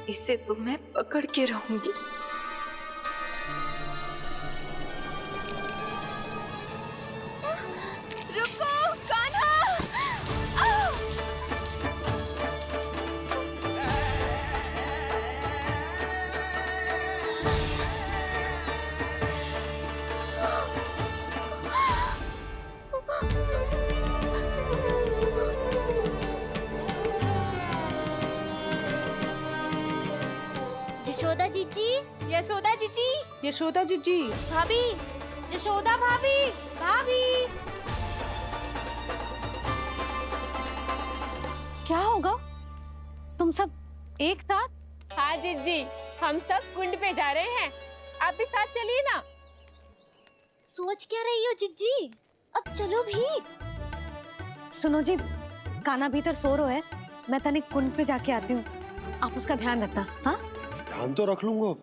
इसे तो मैं पकड़ के रहूंगी। रुको कान्हा! यशोदा जीजी, यशोदा जीजी, यशोदा जीजी, भाभी, यशोदा भाभी, भाभी। क्या होगा? तुम सब एक साथ? हाँ जीजी, हम सब कुंड पे जा रहे हैं, आप भी साथ चलिए ना। सोच क्या रही हो जीजी? अब चलो भी। सुनो जी, कान्हा भीतर सो रहा है, मैं तनिक कुंड पे जाके आती हूँ, आप उसका ध्यान रखना। हाँ, ध्यान तो रख लूंगा,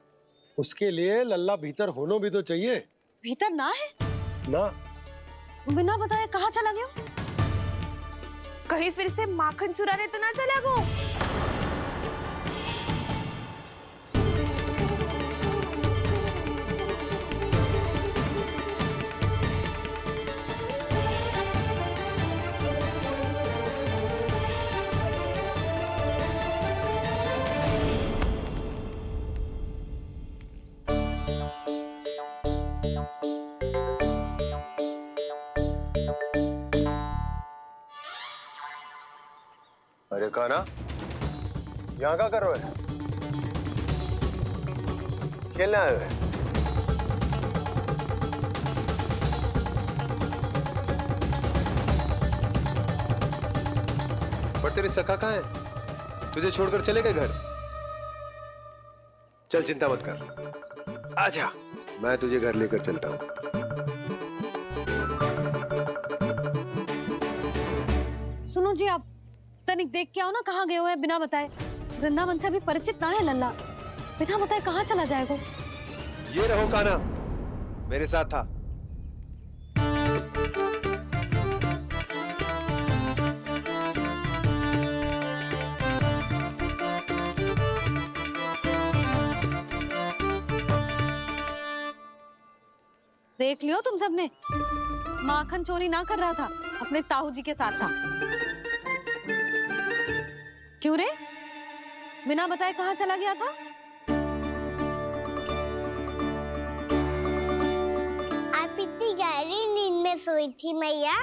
उसके लिए लल्ला भीतर होना भी तो चाहिए। भीतर ना है? ना, बिना बताए कहाँ चला गया? कहीं फिर से माखन चुराने तो ना चला गो। अरे कान्हा, यहाँ क्या कर रहे हो? खेलने आए हुए? पर तेरी सखा कहाँ है? तुझे छोड़कर चले गए घर? चल चिंता मत कर, आजा, मैं तुझे घर लेकर चलता हूँ। सुनो जी, आप तनिक देख के आओ ना कहाँ गए हुए हैं बिना बताए। वृंदावन से अभी परिचित ना है लल्ला, बिना बताए कहाँ चला जाएगा? ये रहो कान्हा, मेरे साथ था। देख लियो तुम सबने, माखन चोरी ना कर रहा था, अपने ताऊ जी के साथ था। क्यों रे, बिना बताए कहाँ चला गया था? आप इतनी गहरी नींद में सोई थी मैया,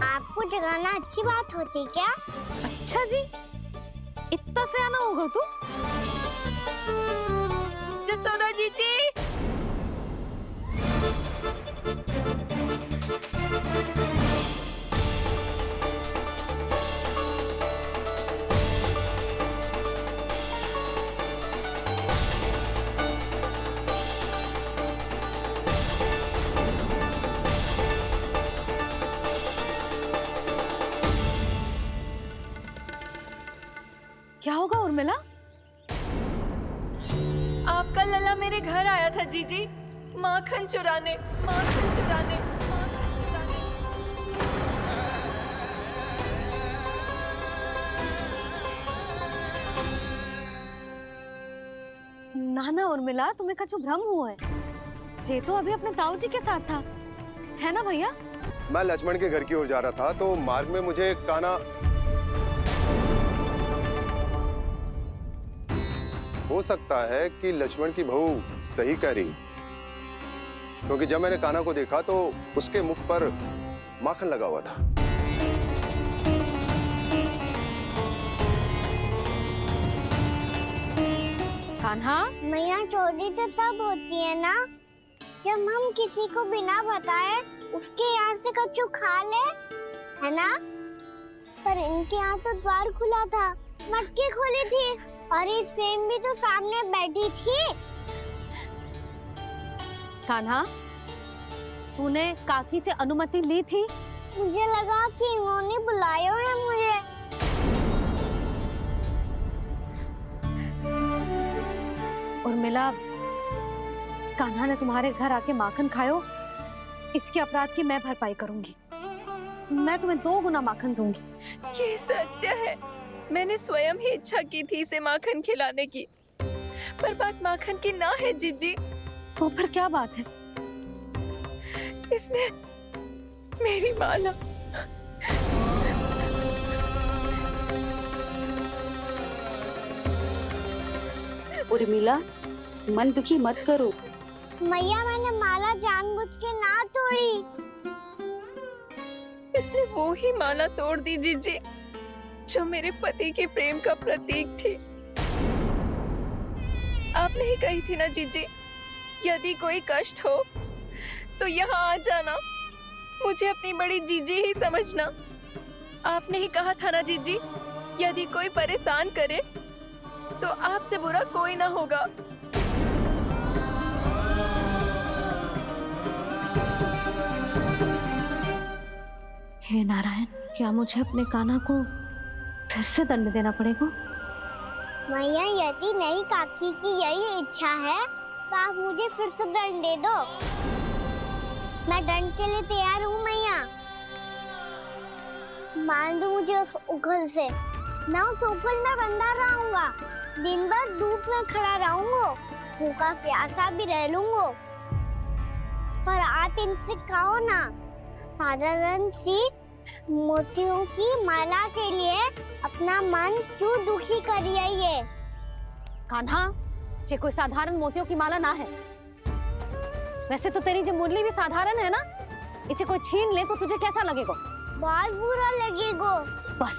आपको जगाना अच्छी बात होती क्या? अच्छा जी, इतना सयाना होगा तू? जसोदा जीजी! क्या होगा उर्मिला? आपका लल्ला मेरे घर आया था जीजी, माखन चुराने, माखन चुराने, माखन चुराने। ना ना उर्मिला, तुम्हें कछु भ्रम हुआ है। जे तो अभी अपने ताऊ जी के साथ था, है ना भैया? मैं लक्ष्मण के घर की ओर जा रहा था तो मार्ग में मुझे कान्हा, हो सकता है कि लक्ष्मण की बहू सही कह रही, क्योंकि जब मैंने कान्हा को देखा तो उसके मुख पर माखन लगा हुआ था। कान्हा, मैया चोरी तो तब होती है ना जब हम किसी को बिना बताए उसके यहाँ से कछु खा ले, है ना? पर इनके यहाँ तो द्वार खुला था, मटकी खोली थी और इस फेम भी तो सामने बैठी थी। कान्हा, तूने काकी से अनुमति ली थी? मुझे लगा कि इन्होंने बुलाया है मुझे। उर्मिला, कान्हा ने तुम्हारे घर आके माखन खायो, इसके अपराध की मैं भरपाई करूंगी। मैं तुम्हें 2 गुना माखन दूंगी। ये सत्य है, मैंने स्वयं ही इच्छा की थी इसे माखन खिलाने की, पर बात माखन की ना है जीजी। तो फिर क्या बात है? इसने मेरी माला उर्मिला, मन दुखी मत करो। मैया मैंने माला जानबूझ के ना तोड़ी। इसने वो ही माला तोड़ दी जीजी जो मेरे पति के प्रेम का प्रतीक थी। आपने ही कही थी ना जीजी, यदि कोई कष्ट हो तो यहाँ आ जाना, मुझे अपनी बड़ी जीजी ही समझना। आपने ही कहा था ना जीजी, यदि कोई परेशान करे तो आपसे बुरा कोई ना होगा। हे नारायण, क्या मुझे अपने कान्हा को फिर से दंड देना पड़ेगा? मैया यदि नहीं काकी की यही इच्छा है तो आप मुझे फिर से दंड दे दो। मैं दंड के लिए तैयार हूँ मैया। मान दो मुझे उस उखल से, मैं उस उखल में बंधा रहूंगा, दिन भर धूप में खड़ा रहूंगा, भूखा प्यासा भी रह लूंगा। पर आप इनसे कहो ना, साधारण सी मोतियों की माला के लिए अपना मन क्यों दुखी करिए ये? कान्हा, ये कोई साधारण मोतियों की माला ना है। वैसे तो तेरी जो मुरली भी साधारण है ना, इसे कोई छीन ले तो तुझे कैसा लगेगा? बहुत बुरा लगेगा। बस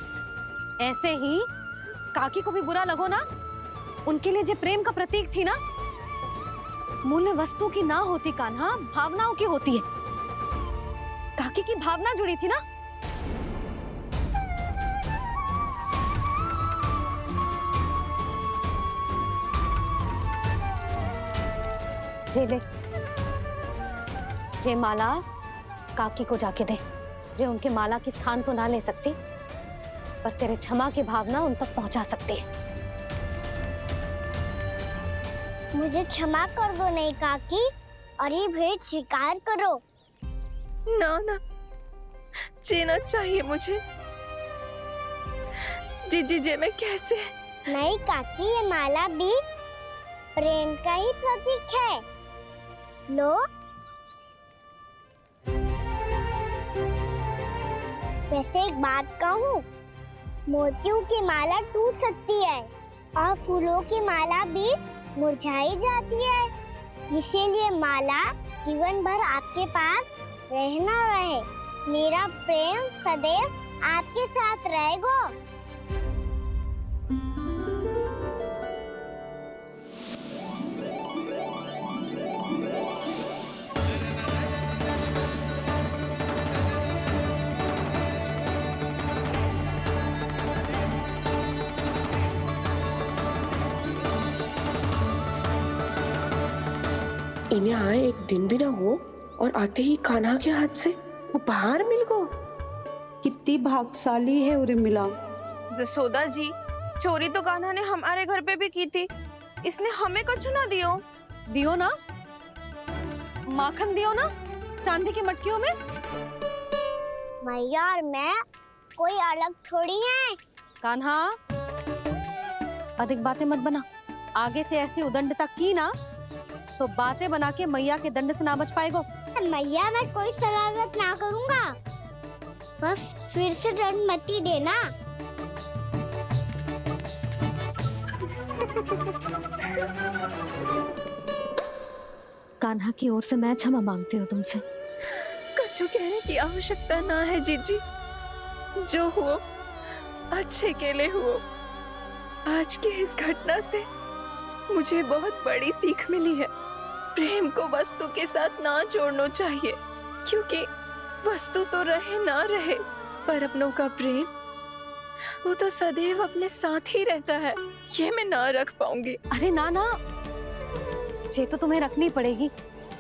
ऐसे ही काकी को भी बुरा लगो ना। उनके लिए जो प्रेम का प्रतीक थी ना, मूल्य वस्तु की ना होती कान्हा, भावनाओं की होती है। काकी की भावना जुड़ी थी ना। जे ले, जे माला काकी को जाके दे। जे उनके माला की स्थान तो ना ले सकती, पर तेरे क्षमा की भावना उन तक पहुंचा सकती है। मुझे क्षमा कर दो नहीं काकी, और ये भेंट स्वीकार करो। ना ना, जीना चाहिए मुझे। जीजी जे मैं कैसे? नहीं काकी, ये माला भी प्रेम का ही प्रतीक है। लो, वैसे एक बात कहूँ, मोतियों की माला टूट सकती है और फूलों की माला भी मुरझाई जाती है। इसीलिए माला जीवन भर आपके पास रहना रहे। मेरा प्रेम सदैव आपके साथ रहेगा। इन्हें आए एक दिन भी ना हो और आते ही कान्हा के हाथ से उपहार मिल गो। कितनी भाग्यशाली है उर्मिला। जसोदा जी, चोरी तो कान्हा ने हमारे घर पे भी की थी, इसने हमें कछु ना दियो। दियो ना, माखन दियो ना, चांदी की मटकियों में। मैया और मैं कोई अलग थोड़ी हैं। कान्हा, अधिक बातें मत बना। आगे से ऐसी उदंडता की ना तो बातें बना के मैया के दंड से ना बच पाएगो। मैया मैं कोई शरारत ना करूंगा, बस फिर से दंड मत ही देना। कान्हा की ओर से मैं क्षमा मांगती हूँ तुमसे। कछु कहने की आवश्यकता ना है जीजी, जो हुआ अच्छे के लिए हुआ। आज की इस घटना से मुझे बहुत बड़ी सीख मिली है। प्रेम को वस्तु के साथ ना जोड़ना चाहिए, क्योंकि वस्तु तो रहे ना रहे, पर अपनों का प्रेम वो तो सदैव अपने साथ ही रहता है। ये मैं ना रख पाऊंगी। अरे ना ना, ये तो तुम्हें रखनी पड़ेगी।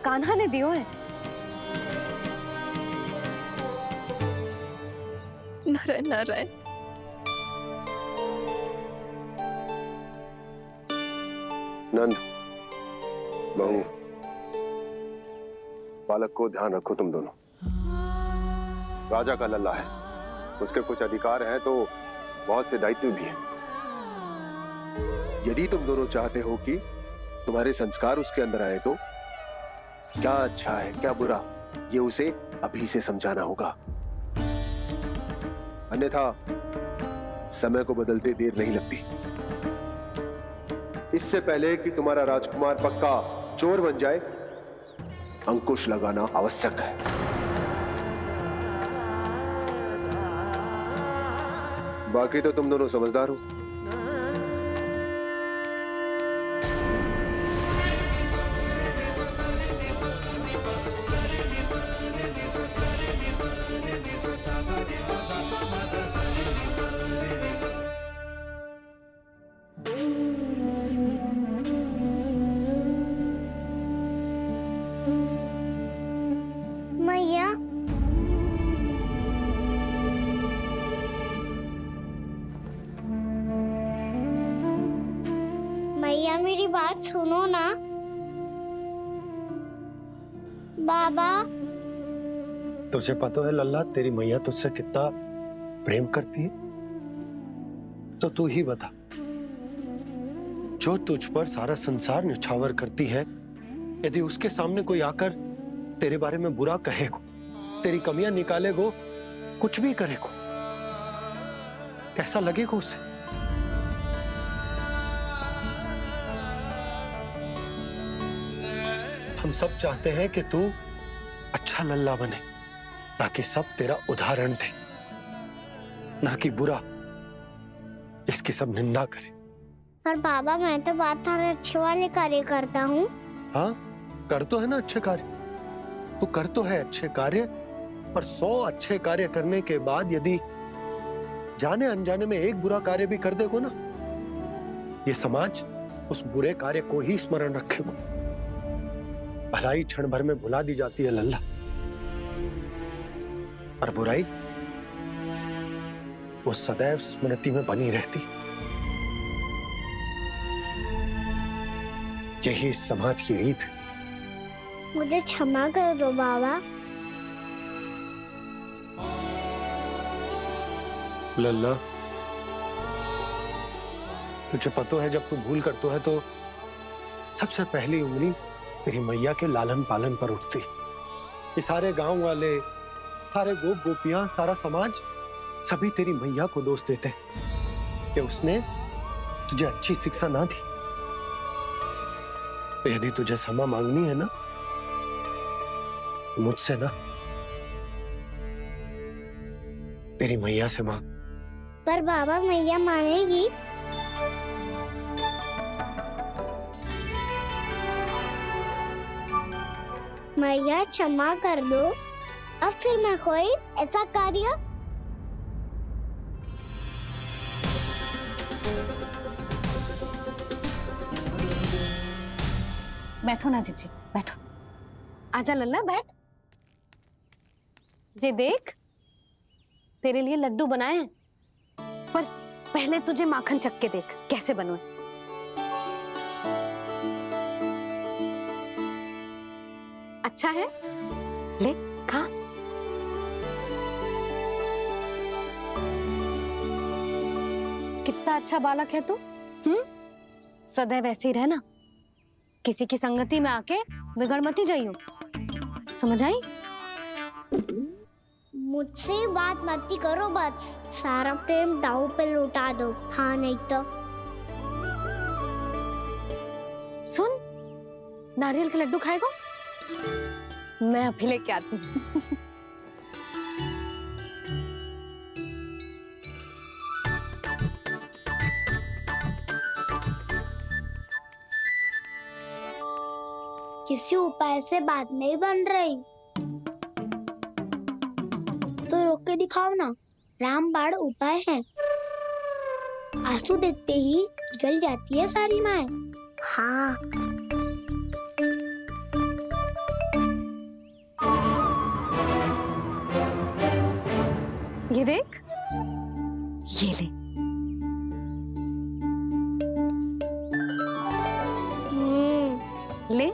कान्हा ने दियो है। नारायण नारायण। नंद, बहू, बालक को ध्यान रखो तुम दोनों। राजा का लल्ला है, उसके कुछ अधिकार हैं तो बहुत से दायित्व भी हैं। यदि तुम दोनों चाहते हो कि तुम्हारे संस्कार उसके अंदर आए तो क्या अच्छा है क्या बुरा ये उसे अभी से समझाना होगा, अन्यथा समय को बदलते देर नहीं लगती। इससे पहले कि तुम्हारा राजकुमार पक्का चोर बन जाए, अंकुश लगाना आवश्यक है। बाकी तो तुम दोनों समझदार हो। मैया, मैया मेरी बात सुनो ना। बाबा, तुझे पता है लल्ला, तेरी मैया तुझसे कितना प्रेम करती है? तो तू ही बता, जो तुझ पर सारा संसार निछावर करती है, यदि उसके सामने कोई आकर तेरे बारे में बुरा कहेगो, तेरी कमियां निकालेगो, कुछ भी करेगो, कैसा लगेगा उसे? हम सब चाहते हैं कि तू अच्छा लल्ला बने, ताकि सब तेरा उदाहरण दे, ना कि बुरा जिसकी सब निंदा करे। पर बाबा मैं तो बात हर अच्छे वाले कार्य करता हूँ। हाँ, कर तो है ना अच्छे कार्य, तू कर तो है अच्छे कार्य, पर 100 अच्छे कार्य करने के बाद यदि जाने अनजाने में एक बुरा कार्य भी कर देगो ना, ये समाज उस बुरे कार्य को ही स्मरण रखेगो। भलाई क्षण भर में भुला दी जाती है लल्ला, और बुराई वो सदैव स्मृति में बनी रहती। यही इस समाज की रीत। मुझे क्षमा कर दो बाबा। लल्ला, तुझे पता है जब तू भूल करतो है तो सबसे पहली उंगली तेरी मैया के लालन पालन पर उठती। ये सारे गांव वाले, सारे गोप गोपियां, सारा समाज सभी तेरी मैया को दोष देते कि उसने तुझे अच्छी शिक्षा ना दी। तो यदि तुझे क्षमा मांगनी है ना, मुझसे ना, तेरी मैया से मांग। पर बाबा मैया मानेगी? मैया क्षमा कर दो, अब फिर मैं कोई ऐसा कार्य बैठो ना जीजी, बैठो। आजा लल्ला, बैठ। जे देख, तेरे लिए लड्डू बनाए हैं, पर पहले तुझे माखन चख के देख कैसे बनो। अच्छा है, ले खा। कितना अच्छा बालक है तू। सदैव ऐसे ही रहना, किसी की संगति में आके बिगड़ मत जाइयो, समझ आई? मुझसे बात मत करो, बस सारा प्रेम दाव पे लौटा दो। हाँ नहीं तो सुन, नारियल के लड्डू खाएगा? मैं अभी लेके आती हूँ। किसी उपाय से बात नहीं बन रही तो रोक के दिखाओ ना। रामबाण उपाय है, आंसू देखते ही जल जाती है सारी माए। हाँ ये देख, ये ले। ले,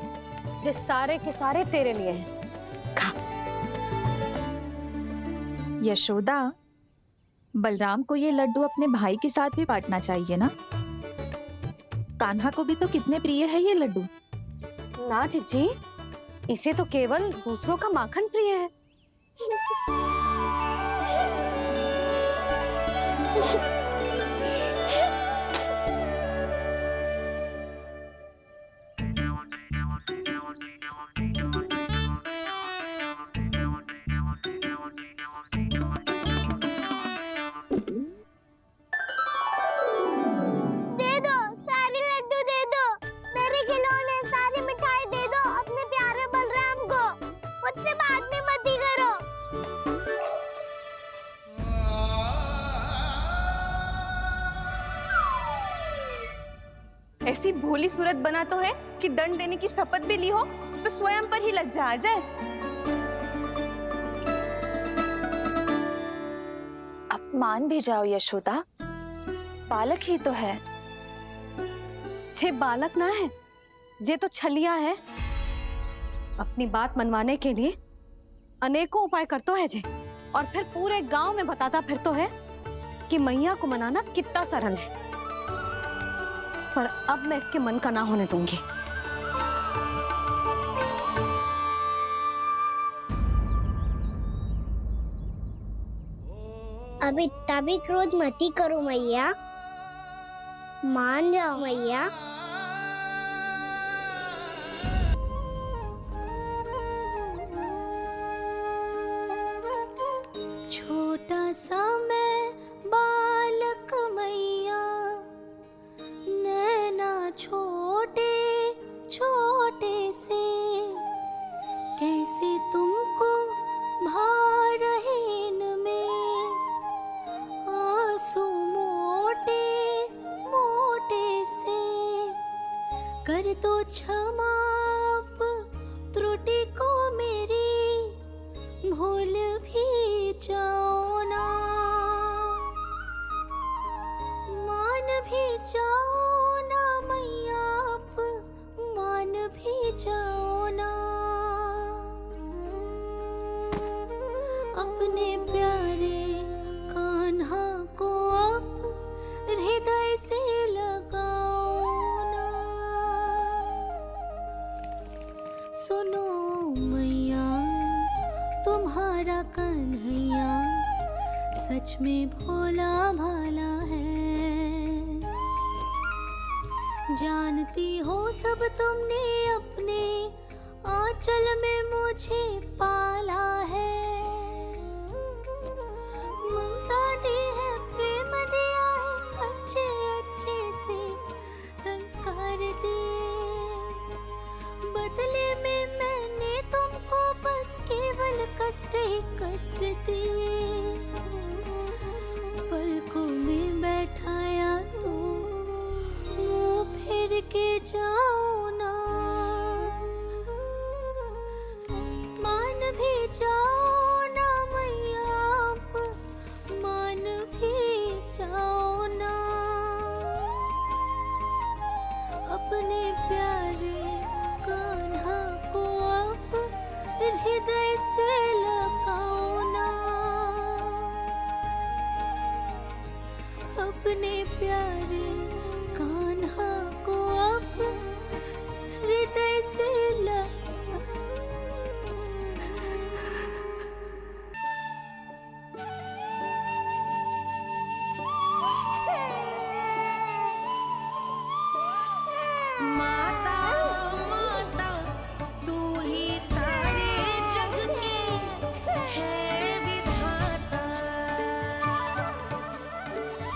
जो सारे के सारे तेरे लिए हैं, खा। यशोदा, बलराम को ये लड्डू अपने भाई के साथ भी बांटना चाहिए ना। कान्हा को भी तो कितने प्रिय है ये लड्डू। ना जिज्जी, इसे तो केवल दूसरों का माखन प्रिय है। दे दो, सारे लड्डू दे दो, मेरे खिलौने, सारी मिठाई दे दो अपने प्यारे बलराम को। मुझसे बात में मत ही करो। ऐसी भोली सूरत बना तो है कि दंड देने की शपथ भी ली हो तो स्वयं पर ही लज्जा आ जाए। अब मान भी जाओ यशोदा, बालक ही तो है। छे बालक ना है, जे तो छलिया है। अपनी बात मनवाने के लिए अनेकों उपाय करतो है जे, और फिर पूरे गांव में बताता फिरतो है कि मैया को मनाना कितना सरल है। पर अब मैं इसके मन का ना होने दूंगी। अब इतना भी क्रोध मत ही करो मैया, मान जाओ मैया। छोटा सा मैं बालक मैया, नैना छोटे छोटे से, कैसे तुमको भा रहे इनमें आंसू मोटे मोटे से। कर दो क्षमा त्रुटि को मेरी, भूल भी जाओ ना, मान भी जाओ ना मैया, आप मान भी जाओ ना। अपने प्यारे कान्हा को अब हृदय से लगाओ ना। सुनो मैया, तुम्हारा कन्हैया सच में भोला भाला है। जानती हो सब तुमने अपने आंचल में मुझे पाला है। ममता दी है, प्रेम दिया है, अच्छे अच्छे से संस्कार दिए। बदले में मैंने तुमको बस केवल कष्ट ही कष्ट दिए। पलकों में बैठाया तो मुंह फेर के जाओ ना, मान भी जाओ ना मैया, आप मान भी जाओ ना। अपने प्यारे कान्हा को अब हृदय से लगाओ ना। अपने प्यारे कान्हा को अब हृदय से माता माता तू ही सारे जग के है विधाता।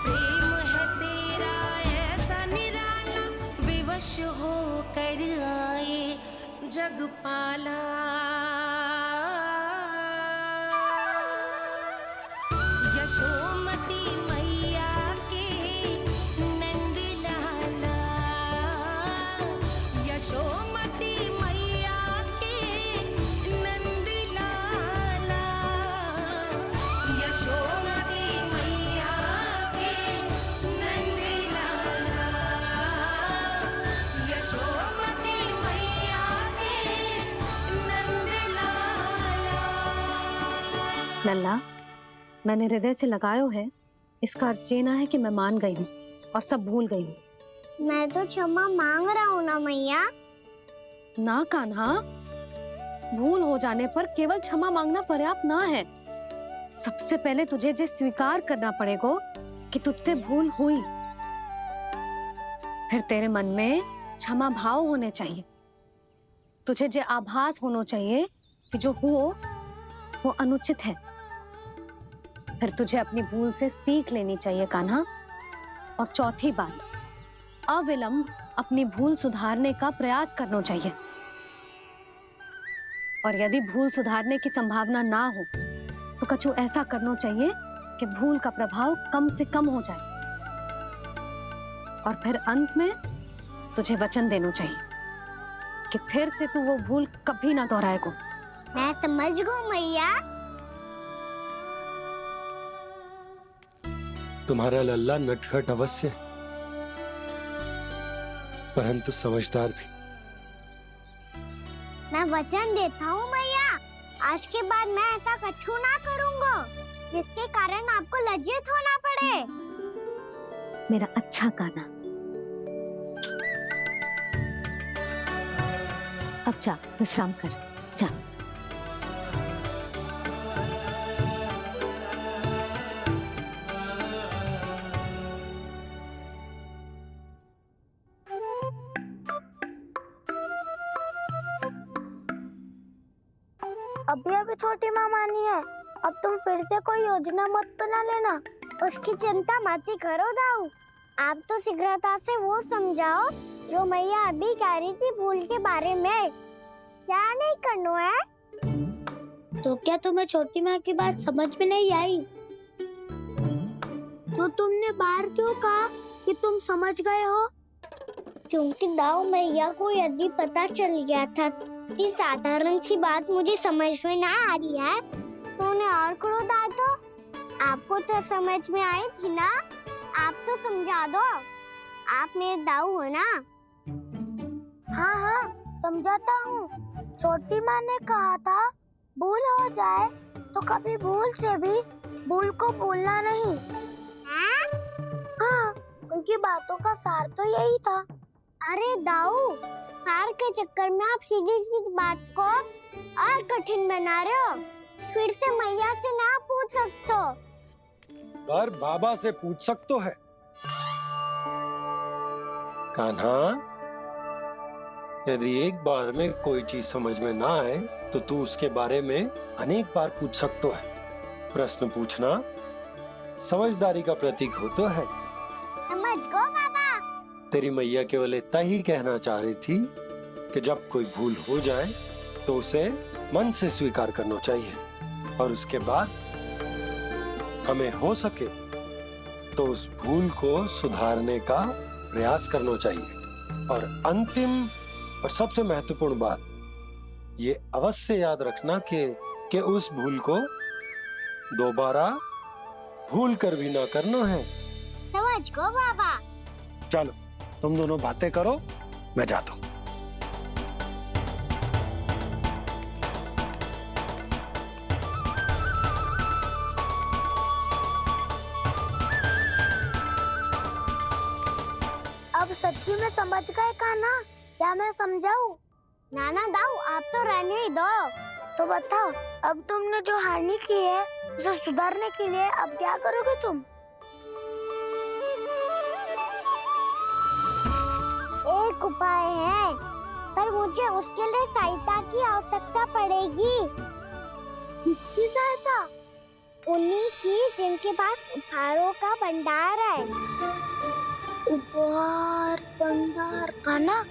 प्रेम है तेरा ऐसा निराला, विवश हो कर आए जग पाला। यशोमती मैया के नंद लाला, यशोमती मैया के नंद लाला, यशोमती मैया के नंद लाला, यशोमती मैया के नंद लाला। लल्ला, मैंने हृदय से लगायो है, इसका अर्थ ये ना है कि मैं मान गई हूँ और सब भूल गई हूँ। मैं तो क्षमा मांग रहा हूँ ना मैया। ना कान्हा, भूल हो जाने पर केवल क्षमा मांगना पर्याप्त ना है। सबसे पहले तुझे जे स्वीकार करना पड़ेगा कि तुझसे भूल हुई। फिर तेरे मन में क्षमा भाव होने चाहिए। तुझे जे आभास होना चाहिए कि जो हुआ वो अनुचित है। फिर तुझे अपनी भूल से सीख लेनी चाहिए कान्हा। और चौथी बात, अविलंब अपनी भूल सुधारने का प्रयास करना चाहिए। और यदि भूल सुधारने की संभावना ना हो तो कछु ऐसा करना चाहिए कि भूल का प्रभाव कम से कम हो जाए। और फिर अंत में तुझे वचन देना चाहिए कि फिर से तू वो भूल कभी ना दोहराएगा। मैं समझ गई मैया। तुम्हारा लल्ला नटखट अवश्य, परंतु समझदार भी। मैं वचन देता हूँ मैया, आज के बाद मैं ऐसा कछु ना करूँगा जिसके कारण आपको लज्जित होना पड़े। मेरा अच्छा कान्हा, अब जा विश्राम कर, जा। अभी अभी छोटी माँ मानी है, अब तुम फिर से कोई योजना मत बना लेना। उसकी चिंता मत ही करो दाऊ। आप तो शीघ्रता से वो समझाओ जो मैया अभी कह रही थी भूल के बारे में। क्या नहीं करना है? तो क्या तुम्हें छोटी माँ की बात समझ में नहीं आई? तो तुमने बाहर क्यों कहा कि तुम समझ गए हो? क्योंकि दाऊ मैया को यदि पता चल गया था कि साधारण सी बात मुझे समझ में ना आ रही है तो उन्हें और क्रोध आया। तो आपको तो समझ में आई थी ना, आप तो समझा दो। आप मेरे दाऊ हो ना। हाँ हाँ समझाता हूँ। छोटी माँ ने कहा था भूल हो जाए तो कभी भूल से भी भूल को भूलना नहीं। हाँ, उनकी बातों का सार तो यही था। अरे दाऊ, सार के चक्कर में आप सीधी सीधी बात को और कठिन बना रहे हो। फिर से मैया से ना पूछ सकते हो, पर बाबा से पूछ सकते है। कान्हा, यदि एक बार में कोई चीज समझ में ना आए तो तू उसके बारे में अनेक बार पूछ सकते है। प्रश्न पूछना समझदारी का प्रतीक होता है। समझ गो बाबा। तेरी मैया केवल इतना ही कहना चाह रही थी कि जब कोई भूल हो जाए तो उसे मन से स्वीकार करना चाहिए और उसके बाद हमें हो सके तो उस भूल को सुधारने का प्रयास करना चाहिए। और अंतिम और सबसे महत्वपूर्ण बात ये अवश्य याद रखना कि उस भूल को दोबारा भूल कर भी ना करना है। समझ गो बाबा। चलो तुम दोनों बातें करो, मैं जाता हूँ। अब सच्ची में समझ गए कान्हा? क्या मैं समझाऊं? नाना दाऊ, आप तो रहने ही दो। तो बताओ, अब तुमने जो हानि की है उसे सुधारने के लिए अब क्या करोगे तुम? एक उपाय है, पर मुझे उसके लिए सहायता की आवश्यकता पड़ेगी। किसकी सहायता? उन्हीं की जिनके पास उपहारों का भंडार है। उपहार भंडार कान्हा,